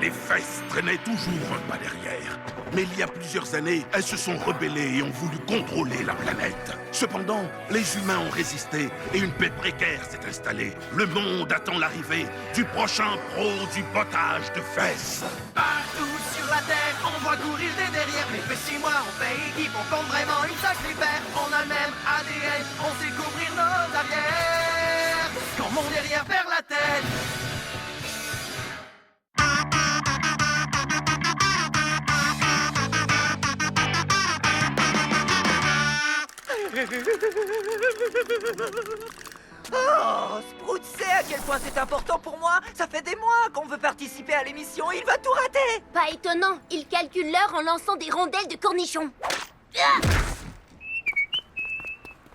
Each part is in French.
Les fesses traînaient toujours un pas derrière. Mais il y a plusieurs années, elles se sont rebellées et ont voulu contrôler la planète. Cependant, les humains ont résisté et une paix précaire s'est installée. Le monde attend l'arrivée du prochain pro du bottage de fesses. Partout sur la terre, on voit courir des derrières. Mais fais 6 mois, on fait équipe, on forme vraiment une sacrée paire. On a le même ADN, on sait couvrir nos arrières. Quand mon derrière perd la tête. Oh, Sprout sait à quel point c'est important pour moi. Ça fait des mois qu'on veut participer à l'émission. Il va tout rater. Pas étonnant, il calcule l'heure en lançant des rondelles de cornichons. Ah,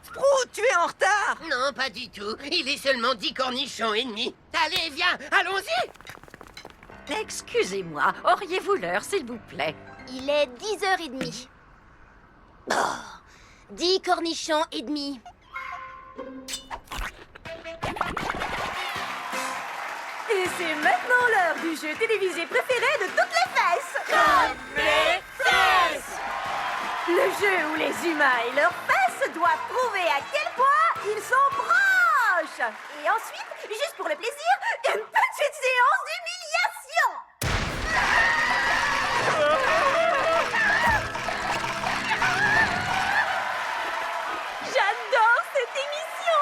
Sprout, tu es en retard. Non, pas du tout. Il est seulement 10 cornichons et demi. Allez, viens, allons-y. Excusez-moi, auriez-vous l'heure, s'il vous plaît? il est 10h30. Oh, 10 cornichons et demi. Et c'est maintenant l'heure du jeu télévisé préféré de toutes les fesses! Comme les fesses! Le jeu où les humains et leurs fesses doivent prouver à quel point ils sont proches! Et ensuite, juste pour le plaisir, une petite séance d'humiliation! J'adore cette émission!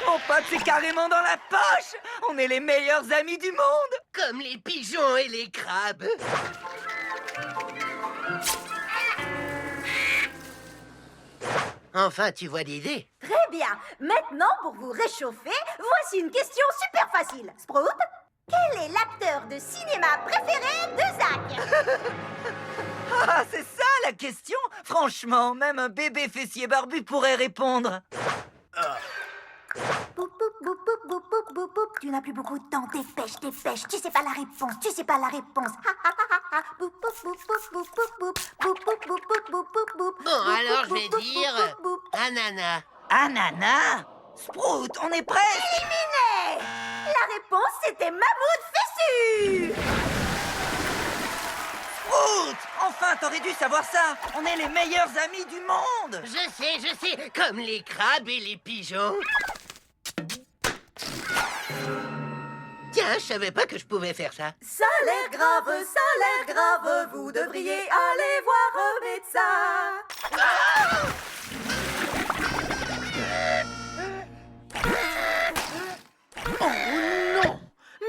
Mon pote, c'est carrément dans la poche. On est les meilleurs amis du monde. Comme les pigeons et les crabes. Enfin, tu vois l'idée. Très bien. Maintenant, pour vous réchauffer, voici une question super facile. Sprout, quel est l'acteur de cinéma préféré de Zach? Ah, c'est ça la question. Franchement, même un bébé fessier barbu pourrait répondre. Boop, boop, boop, boop, boop, boop, boop, boop. Tu n'as plus beaucoup de temps. Dépêche, dépêche. Tu sais pas la réponse. Tu sais pas la réponse. Ha, ha, ha, ha, ha. Boop, boop, boop, boop, boop, boop, boop. Boop, boop, boop, boop, boop, boop, boop. Bon, Boop, alors je boop, vais boop, dire boop, boop, boop. ananas. Ananas. Sprout, on est prêts. Éliminé. La réponse, c'était Mammouth Fessu. Sprout, enfin, t'aurais dû savoir ça. On est les meilleurs amis du monde. Je sais, comme les crabes et les pigeons. Tiens, je savais pas que je pouvais faire ça. Ça a l'air grave, ça a l'air grave. Vous devriez aller voir un médecin. Oh non!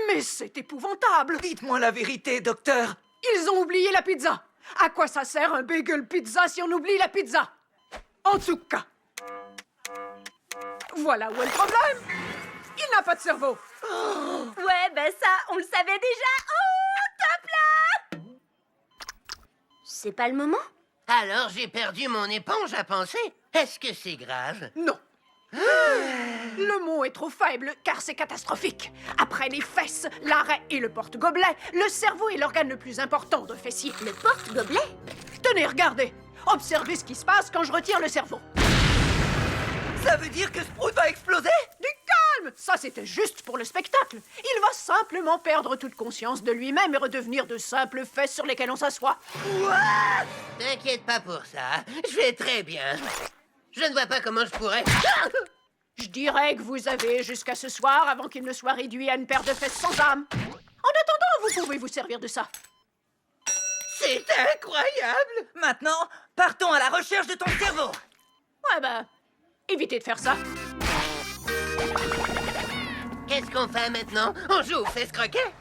Mais c'est épouvantable! Dites-moi la vérité, docteur. Ils ont oublié la pizza! À quoi ça sert un bagel pizza si on oublie la pizza? En tout cas, voilà où est le problème! Il n'a pas de cerveau! Ouais, ben ça, on le savait déjà. Oh, top là! C'est pas le moment? Alors j'ai perdu mon éponge à penser. Est-ce que c'est grave? Non. Le mot est trop faible, car c'est catastrophique. Après les fesses, l'arrêt et le porte-gobelet, le cerveau est l'organe le plus important de fessier. Le porte-gobelet? Tenez, regardez. Observez ce qui se passe quand je retire le cerveau. Ça veut dire que Sprout va exploser? Du calme! Ça, c'était juste pour le spectacle. Il va simplement perdre toute conscience de lui-même et redevenir de simples fesses sur lesquelles on s'assoit. T'inquiète pas pour ça. Je vais très bien. Je ne vois pas comment je pourrais... Je dirais que vous avez jusqu'à ce soir avant qu'il ne soit réduit à une paire de fesses sans âme. En attendant, vous pouvez vous servir de ça. C'est incroyable! Maintenant, partons à la recherche de ton cerveau. Ouais, ben, évitez de faire ça. Qu'est-ce qu'on fait maintenant? On joue aux fesses croquets?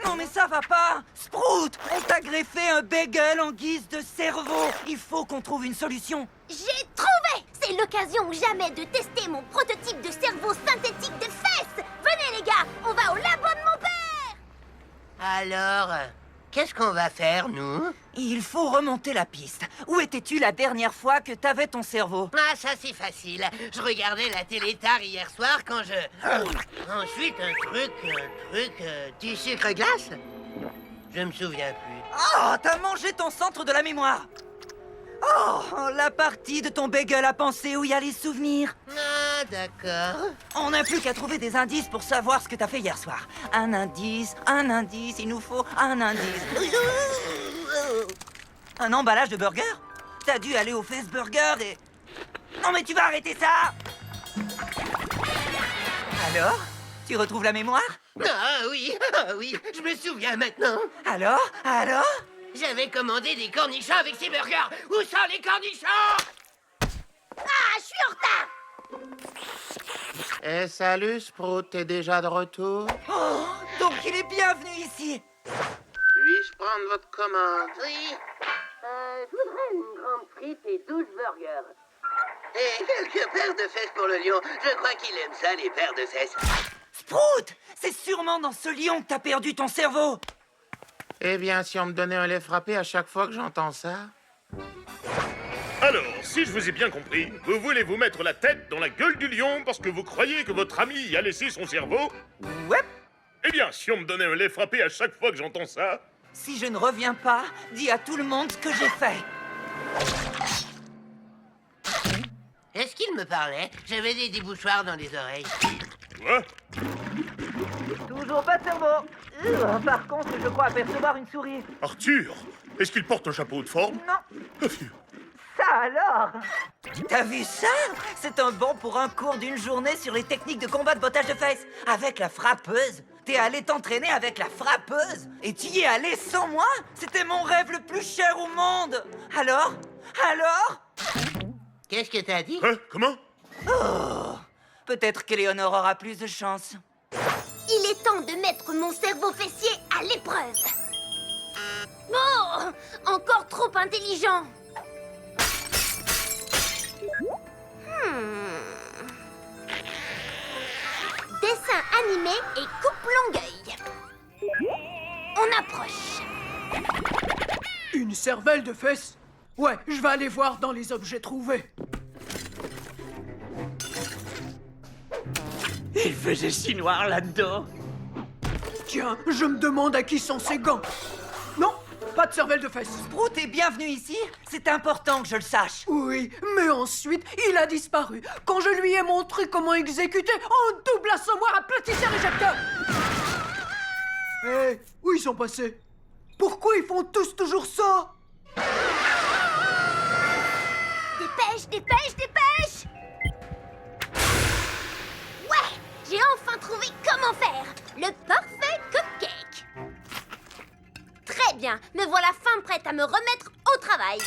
Non mais ça va pas. Sprout, on t'a greffé un bagel en guise de cerveau. Il faut qu'on trouve une solution. J'ai trouvé! C'est l'occasion ou jamais de tester mon prototype de cerveau synthétique de fesses! Venez les gars, on va au labo de mon père! Alors, qu'est-ce qu'on va faire, nous? Il faut remonter la piste. Où étais-tu la dernière fois que t'avais ton cerveau? Ah, ça c'est facile. Je regardais la télé tard hier soir quand je... Ensuite, un truc... du sucre glace? Je me souviens plus. Oh, t'as mangé ton centre de la mémoire. Oh, la partie de ton bagel à penser où il y a les souvenirs. Ah, Ah, d'accord. On n'a plus qu'à trouver des indices pour savoir ce que t'as fait hier soir. Un indice, il nous faut un indice. Un emballage de burger? T'as dû aller au Face Burger et... Non mais tu vas arrêter ça! Alors? Tu retrouves la mémoire? Ah oui, je me souviens maintenant. Alors? J'avais commandé des cornichons avec ces burgers. Où sont les cornichons? Ah, je suis en retard. Eh, salut, Sprout, t'es déjà de retour? Oh, donc il est bienvenu ici! Puis-je prendre votre commande? Oui. Je voudrais une grande frite et 12 burgers. Et quelques paires de fesses pour le lion. Je crois qu'il aime ça, les paires de fesses. Sprout! C'est sûrement dans ce lion que t'as perdu ton cerveau! Eh bien, si on me donnait un lait frappé à chaque fois que j'entends ça... Alors, si je vous ai bien compris, vous voulez vous mettre la tête dans la gueule du lion parce que vous croyez que votre ami y a laissé son cerveau? Ouais! Eh bien, si on me donnait un lait frappé à chaque fois que j'entends ça... Si je ne reviens pas, dis à tout le monde ce que j'ai fait. Est-ce qu'il me parlait? J'avais des débouchoirs dans les oreilles. Quoi? Toujours pas de cerveau. Par contre, je crois apercevoir une souris. Arthur, est-ce qu'il porte un chapeau de forme? Non, Ah, phew. ça alors? T'as vu ça? C'est un bon pour un cours d'une journée sur les techniques de combat de bottage de fesses. Avec la frappeuse. T'es allé t'entraîner avec la frappeuse. Et tu y es allé sans moi? C'était mon rêve le plus cher au monde. Alors? Qu'est-ce que t'as dit? Hein? Comment? Oh, peut-être qu'Éléonore aura plus de chance. Il est temps de mettre mon cerveau fessier à l'épreuve. Oh, encore trop intelligent. Dessin animé et coupe Longueuil. On approche. Une cervelle de fesses? Ouais, je vais aller voir dans les objets trouvés. Il faisait si noir là-dedans. Tiens, je me demande à qui sont ces gants. Non, pas de cervelle de fesses. Sprout est bienvenu ici. C'est important que je le sache. Oui, mais ensuite, il a disparu. Quand je lui ai montré comment exécuter un double assommoir à petit éjecteur. Hé, où ils sont passés? Pourquoi ils font tous toujours ça? Dépêche! Ouais, j'ai enfin trouvé comment faire le parfait cupcake. Très bien, me voilà fin prête à me remettre au travail.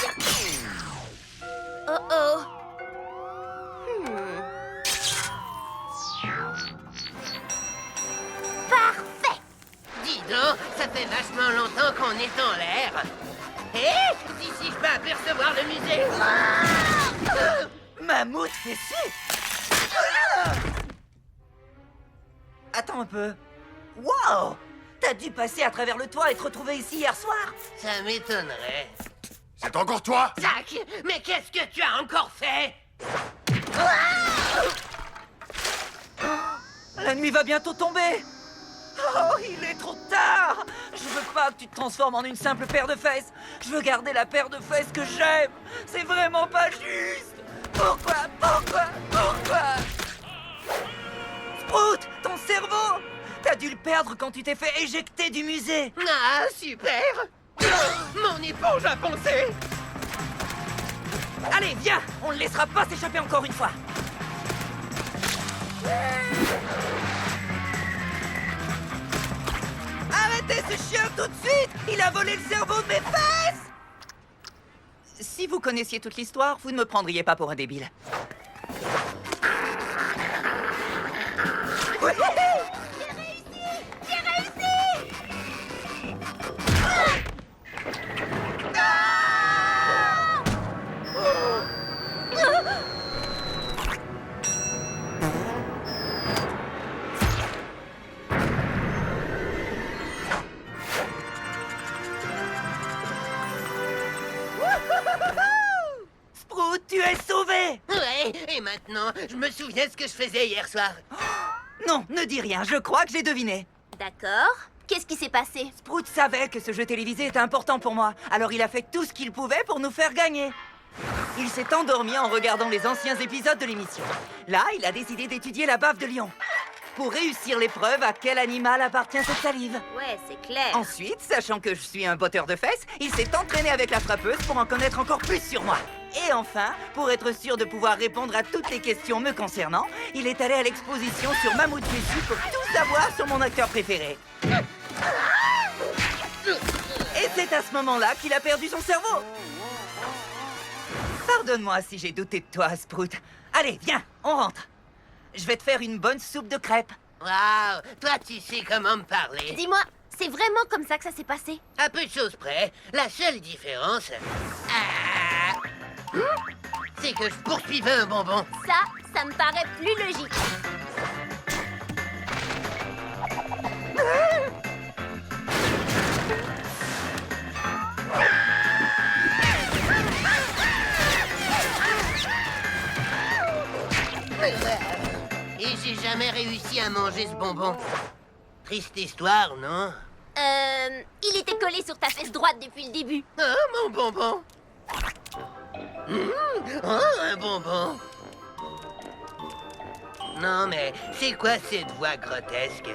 Oh. Parfait. Dis donc, ça fait vachement longtemps qu'on est en l'air. Hé, d'ici je peux apercevoir le musée. Mammouth fessier. Attends un peu. Wow! T'as dû passer à travers le toit et te retrouver ici hier soir? Ça m'étonnerait. C'est encore toi? Zach, mais qu'est-ce que tu as encore fait? La nuit va bientôt tomber. Oh, il est trop tard. Je veux pas que tu te transformes en une simple paire de fesses. Je veux garder la paire de fesses que j'aime. C'est vraiment pas juste. Pourquoi? Sprout, ton cerveau! T'as dû le perdre quand tu t'es fait éjecter du musée. Ah, super. Mon éponge a foncé. Allez, viens, on ne laissera pas s'échapper encore une fois. Arrêtez ce chien tout de suite! Il a volé le cerveau de mes fesses! Si vous connaissiez toute l'histoire, vous ne me prendriez pas pour un débile. Ouais. J'ai réussi. Sprout, tu es sauvé! Ouais, et maintenant, je me souviens ce que je faisais hier soir. Non, ne dis rien, je crois que j'ai deviné. D'accord. Qu'est-ce qui s'est passé? Sprout savait que ce jeu télévisé était important pour moi, alors il a fait tout ce qu'il pouvait pour nous faire gagner. Il s'est endormi en regardant les anciens épisodes de l'émission. Là, il a décidé d'étudier la bave de lion. Pour réussir l'épreuve, à quel animal appartient cette salive? Ouais, c'est clair. Ensuite, sachant que je suis un botteur de fesses, il s'est entraîné avec la frappeuse pour en connaître encore plus sur moi. Et enfin, pour être sûr de pouvoir répondre à toutes les questions me concernant, il est allé à l'exposition sur Mammouth Jessie pour tout savoir sur mon acteur préféré. Et c'est à ce moment-là qu'il a perdu son cerveau. Pardonne-moi si j'ai douté de toi, Sprout. Allez, viens, on rentre. Je vais te faire une bonne soupe de crêpes. Waouh, toi tu sais comment me parler. Dis-moi, c'est vraiment comme ça que ça s'est passé? À peu de choses près, la seule différence, c'est que je poursuivais un bonbon. Ça me paraît plus logique. Et j'ai jamais réussi à manger ce bonbon. Triste histoire, non? Il était collé sur ta fesse droite depuis le début. Oh, mon bonbon! Oh, un bonbon! Non, mais c'est quoi cette voix grotesque?